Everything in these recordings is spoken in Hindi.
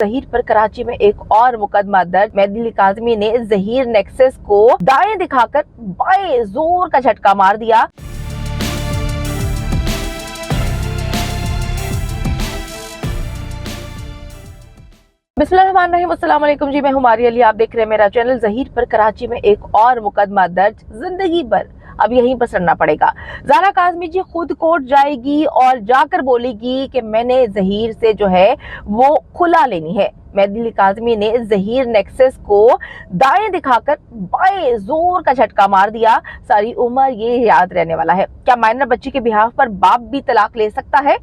जहीर पर कराची में एक और मुकदमा दर्ज। मेहदी अली काज़मी ने जहीर नेक्सस को दाएं दिखाकर बाएं जोर का झटका मार दिया। बिस्मिल्लाहिर्रहमानिर्रहीम, अस्सलाम वालेकुम जी, मैं हूं मारिया अली। आप देख रहे हैं मेरा चैनल। जहीर पर कराची में एक और मुकदमा दर्ज, जिंदगी भर अब यहीं पर सड़ना पड़ेगा। ज़हरा काज़मी जी खुद कोर्ट जाएगी और जाकर बोलेगी कि मैंने जहीर से जो है वो खुला लेनी है। मेहदी अली काज़मी ने जहीर नेक्सस को दाएं दिखाकर बाएं जोर का झटका मार दिया। सारी उम्र ये याद रहने वाला है। क्या माइनर बच्ची के बिहाफ पर बाप भी तलाक ले सकता है?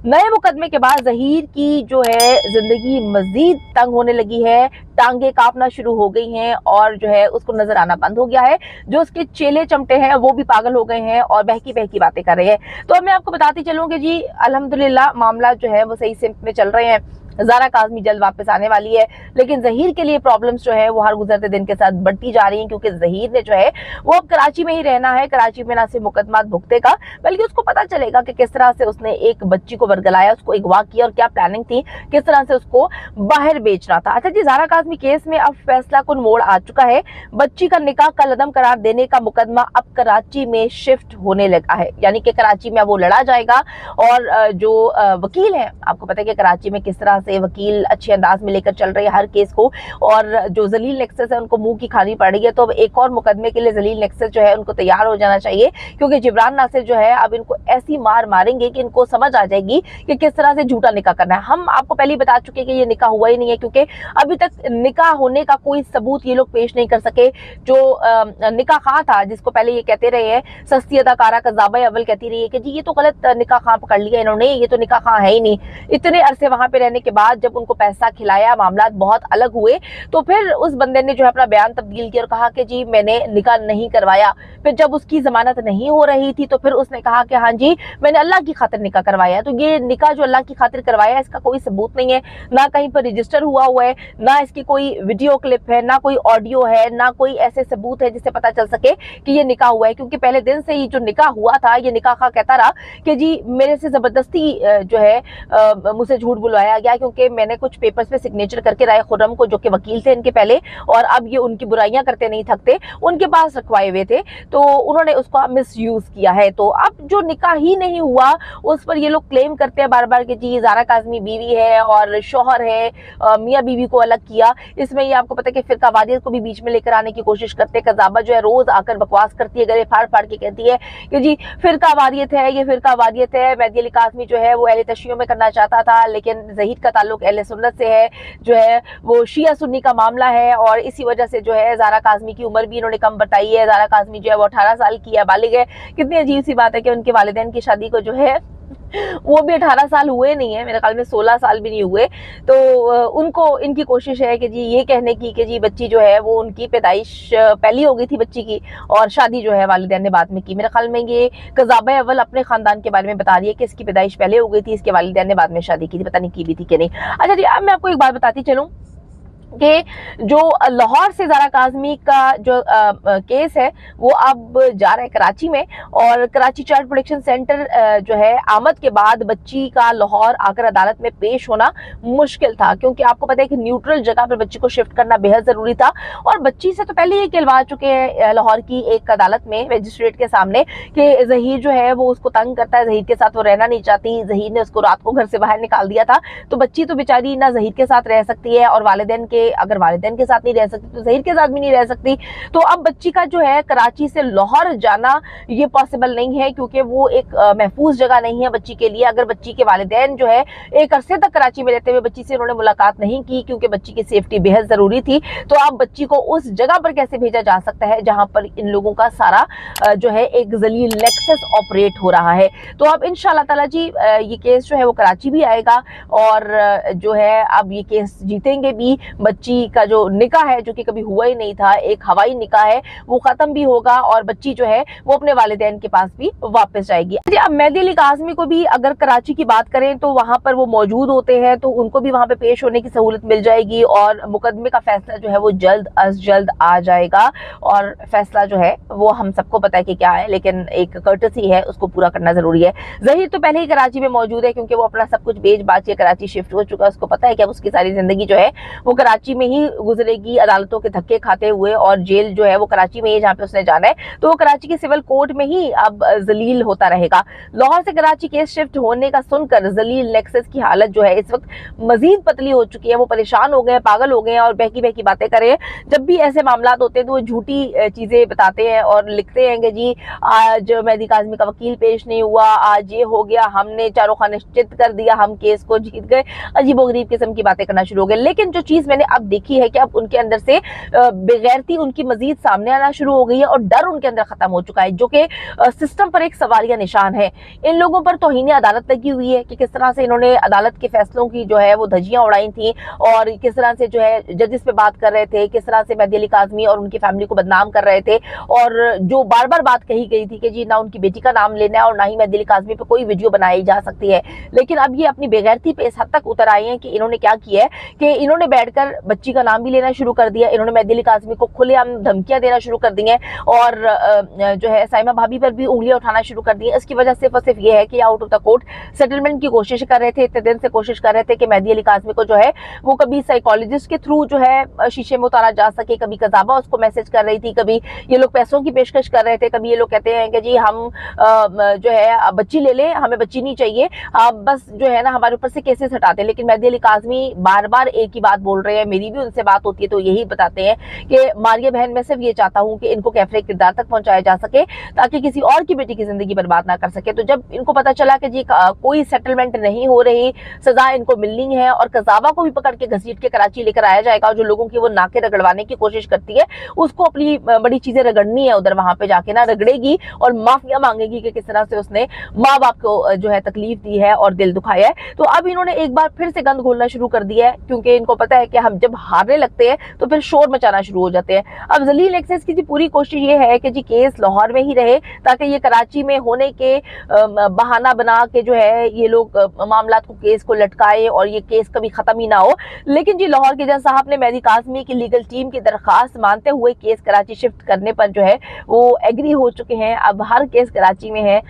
नए मुकदमे के बाद जहीर की जो है जिंदगी मजीद तंग होने लगी है, टांगे कांपना शुरू हो गई हैं और जो है उसको नजर आना बंद हो गया है। जो उसके चेले चमटे हैं वो भी पागल हो गए हैं और बहकी बहकी बातें कर रहे हैं। तो अब मैं आपको बताती चलूं कि जी अल्हम्दुलिल्लाह मामला जो है वो सही सिमत में चल रहे हैं। ज़हरा काज़मी जल्द वापस आने वाली है, लेकिन जहीर के लिए प्रॉब्लम्स जो है वो हर गुजरते दिन के साथ बढ़ती जा रही हैं, क्योंकि जहीर ने जो है वो अब कराची में ही रहना है। कराची में ना सिर्फ मुकदमा भुगतेगा बल्कि उसको पता चलेगा कि किस तरह से उसने एक बच्ची को बरगलाया, उसको अगवा किया और क्या प्लानिंग थी, किस तरह से उसको बाहर बेचना था। अच्छा जी, ज़हरा काज़मी केस में अब फैसला कुन मोड़ आ चुका है। बच्ची का निकाह कलअदम करार देने का मुकदमा अब कराची में शिफ्ट होने लगा है, यानी कि कराची में अब वो लड़ा जाएगा। और जो वकील है, आपको पता है कि कराची में किस तरह से वकील अच्छे अंदाज में लेकर चल रहे हैं हर केस को, और जो जलील नेक्सस है उनको मुंह की खानी पड़ रही है। तो अब एक और मुकदमे के लिए जलील नेक्सस जो है उनको तैयार हो जाना चाहिए, क्योंकि जिब्रान नासिर जो है अब इनको ऐसी मार मारेंगे कि इनको समझ आ जाएगी कि किस तरह से झूठा निकाह करना है। हम आपको पहले ही बता चुके हैं कि ये निकाह हुआ ही नहीं है, क्योंकि अभी तक निकाह होने का कोई सबूत ये लोग पेश नहीं कर सके। जो निकाह खां था, जिसको पहले ये कहते रहे हैं, सस्ती अदाकारा कज़ाबा अव्वल कहती रही है कि जी ये तो गलत निकाह खां पकड़ लिया इन्होंने, ये तो निकाह खां है ही नहीं। इतने अरसे वहां पे रहने के बाद जब उनको पैसा खिलाया, मामला बहुत अलग हुए, तो फिर उस बंदे ने जो है अपना बयान तब्दील किया और कहा कि जी मैंने निकाह नहीं करवाया। फिर जब उसकी जमानत नहीं हो रही थी तो फिर उसने कहा कि हाँ जी मैंने अल्लाह की खातिर निकाह करवाया। तो ये निकाह जो अल्लाह की खातिर करवाया, इसका कोई सबूत नहीं है, ना कहीं पर रजिस्टर हुआ है, ना इसकी कोई वीडियो क्लिप है, ना कोई ऑडियो है, ना कोई ऐसे सबूत है जिससे पता चल सके कि ये निकाह हुआ है। क्योंकि पहले दिन से ही जो निकाह हुआ था, ये निकाह खां कहता रहा कि जी मेरे से जबरदस्ती जो है मुझसे झूठ बुलवाया गया, क्योंकि मैंने कुछ पेपर्स पे सिग्नेचर करके राय खुर्रम को, जो कि वकील थे इनके पहले और अब ये उनकी बुराइयां करते नहीं थकते, उनके पास रखवाए हुए थे, तो उन्होंने उसका मिस यूज किया है। तो अब जो निकाह ही नहीं हुआ उस पर ये लोग क्लेम करते हैं बार बार कि जी ज़हरा काज़मी बीवी है और शौहर है, मियाँ बीवी को अलग किया। इसमें ये आपको पता है कि फिरकावादियत को भी बीच में लेकर आने की कोशिश करते हैं। कज़ाबा जो है रोज आकर बकवास करती है, गले फाड़ फाड़ के कहती है कि जी फिरकावादियत है, ये फिरकावादियत है। मेहदी अली काज़मी जो है वो अहले तशय्युअ में करना चाहता था, लेकिन ज़हीर का ताल्लुक अहले सुन्नत से है, जो है वो शिया सुन्नी का मामला है, और इसी वजह से जो है ज़हरा काज़मी की उम्र भी इन्होंने कम बताई है। ज़हरा काज़मी जो है वो 18 साल की है, बालिग है। कितनी अजीब सी बात है कि उनके वालिदैन की शादी को जो है वो भी 18 साल हुए नहीं है, मेरे ख्याल में 16 साल भी नहीं हुए। तो उनको इनकी कोशिश है कि जी ये कहने की कि जी बच्ची जो है वो उनकी पैदाइश पहली हो गई थी बच्ची की, और शादी जो है वालिदैन ने बाद में की। मेरे ख्याल में ये कज़ाबा अव्वल अपने खानदान के बारे में बता रही है कि इसकी पैदाइश पहले हो गई थी, इसके वालिदैन ने बाद में शादी की थी, पता नहीं की भी थी कि नहीं। अच्छा जी, अब मैं आपको एक बात बताती चलूँ कि जो लाहौर से ज़हरा काज़मी का जो केस है वो अब जा रहा है कराची में, और कराची चाइल्ड प्रोटेक्शन सेंटर जो है आमद के बाद बच्ची का लाहौर आकर अदालत में पेश होना मुश्किल था, क्योंकि आपको पता है कि न्यूट्रल जगह पर बच्ची को शिफ्ट करना बेहद ज़रूरी था। और बच्ची से तो पहले ये कहलवा चुके हैं लाहौर की एक अदालत में मजिस्ट्रेट के सामने कि जहीर जो है वो उसको तंग करता है, जहीर के साथ वो रहना नहीं चाहती, जहीर ने उसको रात को घर से बाहर निकाल दिया था। तो बच्ची तो बेचारी ना जहीर के साथ रह सकती है, और वालिदैन के अगर वालिदैन के साथ नहीं रह सकती तो जहीर के साथ भी नहीं रह सकती। तो अब बच्ची का जो है कराची से लाहौर जाना ये पॉसिबल नहीं है, क्योंकि वो एक महफूज जगह नहीं है बच्ची के लिए। अगर बच्ची के वालिदैन जो है एक अरसे तक कराची में रहते हुए बच्ची से उन्होंने मुलाकात नहीं की, क्योंकि बच्ची की सेफ्टी बेहद जरूरी थी, तो अब बच्ची को उस जगह पर कैसे भेजा जा सकता है जहां पर इन लोगों का सारा जो है एक जलील नेक्सस ऑपरेट हो रहा है। तो अब इंशाल्लाह ताला जी ये केस जो है वो कराची भी आएगा, और जो है अब ये केस जीतेंगे भी। बच्ची का जो निकाह है, जो कि कभी हुआ ही नहीं था, एक हवाई निकाह है, वो खत्म भी होगा और बच्ची जो है वो अपने वालिदैन के पास भी वापस जाएगी। अब मेहदी अली काज़मी को भी अगर कराची की बात करें तो वहां पर वो मौजूद होते हैं, तो उनको भी वहां पे पेश होने की सहूलत मिल जाएगी और मुकदमे का फैसला जो है वो जल्द अज जल्द आ जाएगा। और फैसला जो है वो हम सबको पता है कि क्या है, लेकिन एक कर्टसी है, उसको पूरा करना जरूरी है। ज़हीर तो पहले ही कराची में मौजूद है, क्योंकि वो अपना सब कुछ बेच बाच के कराची शिफ्ट हो चुका है। उसको पता है कि अब उसकी सारी जिंदगी जो है वो कराची में ही गुजरेगी, अदालतों के धक्के खाते हुए, और जेल जो है वो कराची में ही जहाँ पे उसने जाना है, तो वो कराची के सिविल कोर्ट में ही अब जलील होता रहेगा। लाहौर से कराची केस शिफ्ट होने का सुनकर जलील नेक्सस की हालत जो है इस वक्त मजीद पतली हो चुकी है। वो परेशान हो गए, पागल हो गए और बहकी बहकी बातें कर रहे हैं। जब भी ऐसे मामला होते हैं तो वो झूठी चीजें बताते हैं और लिखते हैं कि जी आज मेहदी काज़मी का वकील पेश नहीं हुआ, आज ये हो गया, हमने चारों खाने निश्चित कर दिया, हम केस को जीत गए, अजीबोगरीब किस्म की बातें करना शुरू हो गए। लेकिन जो चीज मैंने अब देखी है कि अब उनके अंदर से बेगैरती उनकी मजीद सामने आना शुरू हो गई है और डर उनके अंदर खत्म हो चुका है, जो कि सिस्टम पर एक सवालिया निशान है। इन लोगों पर तौहीन अदालत लगी हुई है कि किस तरह से इन्होंने अदालत के फैसलों की जो है वो धज्जियां उड़ाई थी और किस तरह से जो है जजिस पे बात कर रहे थे, किस तरह से मेहदी अली काज़मी और उनकी फैमिली को बदनाम कर रहे थे। और जो बार बार बात कही गई थी कि जी ना उनकी बेटी का नाम लेना है और ना ही मेहदी अली काज़मी पे कोई वीडियो बनाई जा सकती है, लेकिन अब ये अपनी बेगैरती पे इस हद तक उतर आए हैं कि इन्होंने क्या किया है कि इन्होंने बैठकर बच्ची का नाम भी लेना शुरू कर दिया। इन्होंने मेहदी अली काज़मी को खुलेआम धमकियां देना शुरू कर दी हैं और जो है साइमा भाभी पर भी उंगलियां उठाना शुरू कर दी है। इसकी वजह सिर्फ और सिर्फ ये है कि out of the court settlement की कोशिश कर रहे थे, इतने दिन से कोशिश कर रहे थे कि मेहदी अली काज़मी को जो है वो कभी साइकोलॉजिस्ट के थ्रू जो है शीशे में उतारा जा सके। कभी कज़ाबा उसको मैसेज कर रही थी, कभी ये लोग पैसों की पेशकश कर रहे थे, कभी ये लोग कहते हैं कि जी हम जो है बच्ची ले लें, हमें बच्ची नहीं चाहिए, बस जो है ना हमारे ऊपर से केसेस हटाते। लेकिन मेहदी अली काज़मी बार बार एक ही बात बोल रहे हैं, मेरी भी उनसे बात होती है तो यही बताते हैं कि मारिया बहन, मैं सिर्फ ये चाहता हूँ कि इनको कैफरे किरदार तक पहुंचाया जा सके ताकि किसी और की बेटी की जिंदगी बर्बाद ना कर सके। तो जब इनको पता चला कि जी कोई सेटलमेंट नहीं हो रही, सजा इनको मिलनी है और कज़ाबा को भी पकड़ के घसीट के कराची लेकर आया जाएगा, और जो लोगों की वो नाके रगड़वाने की कोशिश करती है उसको अपनी बड़ी चीजें रगड़नी है, उधर वहां पे जाके ना रगड़ेगी और माफिया मांगेगी कि किस तरह से उसने माँ बाप को जो है तकलीफ दी है और दिल दुखाया है। तो अब इन्होंने एक बार फिर से गंद घोलना शुरू कर दिया है, क्योंकि इनको पता है कि हम जब हारने लगते हैं तो फिर शोर मचाना शुरू हो जाते हैं। अब जलील एक्सेस की पूरी कोशिश ये है कि जी केस लाहौर में ही रहे ताकि ये कराची में होने के बहाना बना के जो है ये लोग मामला को, केस को लटकाए और ये केस कभी खत्म ही ना हो। लेकिन जी लाहौर के जज साहब ने मेहदी काज़मी की लीगल टीम की दरखास्त मानते हुए केस कराची शिफ्ट करने पर जो है वो एग्री हो चुके हैं। अब हर केस कराची में है,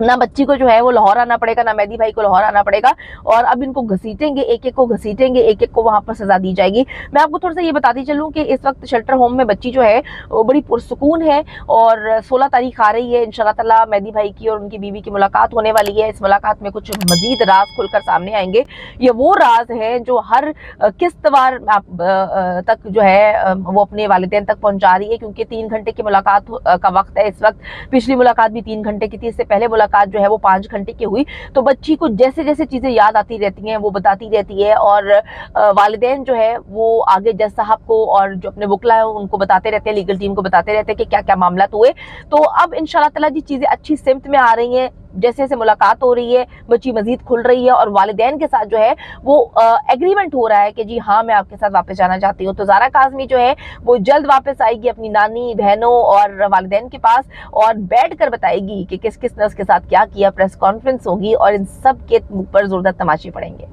ना बच्ची को जो है वो लाहौर आना पड़ेगा, ना मेहदी भाई को लाहौर आना पड़ेगा, और अब इनको घसीटेंगे, एक एक को घसीटेंगे, एक एक को वहां पर सजा दी जाएगी। मैं आपको थोड़ा सा ये बताती चलूं कि इस वक्त शेल्टर होम में बच्ची जो है वो बड़ी पुरसुकून है और 16 तारीख आ रही है इंशाल्लाह ताला मेहदी भाई की और उनकी बीवी की मुलाकात होने वाली है। इस मुलाकात में कुछ मजीद राज खुलकर सामने आएंगे। ये वो राज है जो हर किस्तवार तक जो है वो अपने वालिदैन तक पहुंचा रही है, क्योंकि 3 घंटे की मुलाकात का वक्त है इस वक्त। पिछली मुलाकात भी 3 घंटे की थी, इससे पहले मुलाकात जो है वो 5 घंटे की हुई। तो बच्ची को जैसे जैसे चीजें याद आती रहती हैं वो बताती रहती है और वालिदैन जो है वो आगे जज साहब को और जो अपने वकला है उनको बताते रहते हैं, लीगल टीम को बताते रहते हैं कि क्या क्या मामला हुए। तो अब इंशाल्लाह ताला जी चीजें अच्छी सिमत में आ रही हैं, जैसे जैसे मुलाकात हो रही है बच्ची मजीद खुल रही है और वालिदैन के साथ जो है वो एग्रीमेंट हो रहा है कि जी हाँ मैं आपके साथ वापस जाना चाहती हूँ। तो ज़ारा काज़मी जो है वो जल्द वापस आएगी अपनी नानी, बहनों और वालिदैन के पास और बैठ कर बताएगी कि किस किस ने उसके साथ क्या किया। प्रेस कॉन्फ्रेंस होगी और इन सब के मुख पर जोरदार तमाशे पड़ेंगे।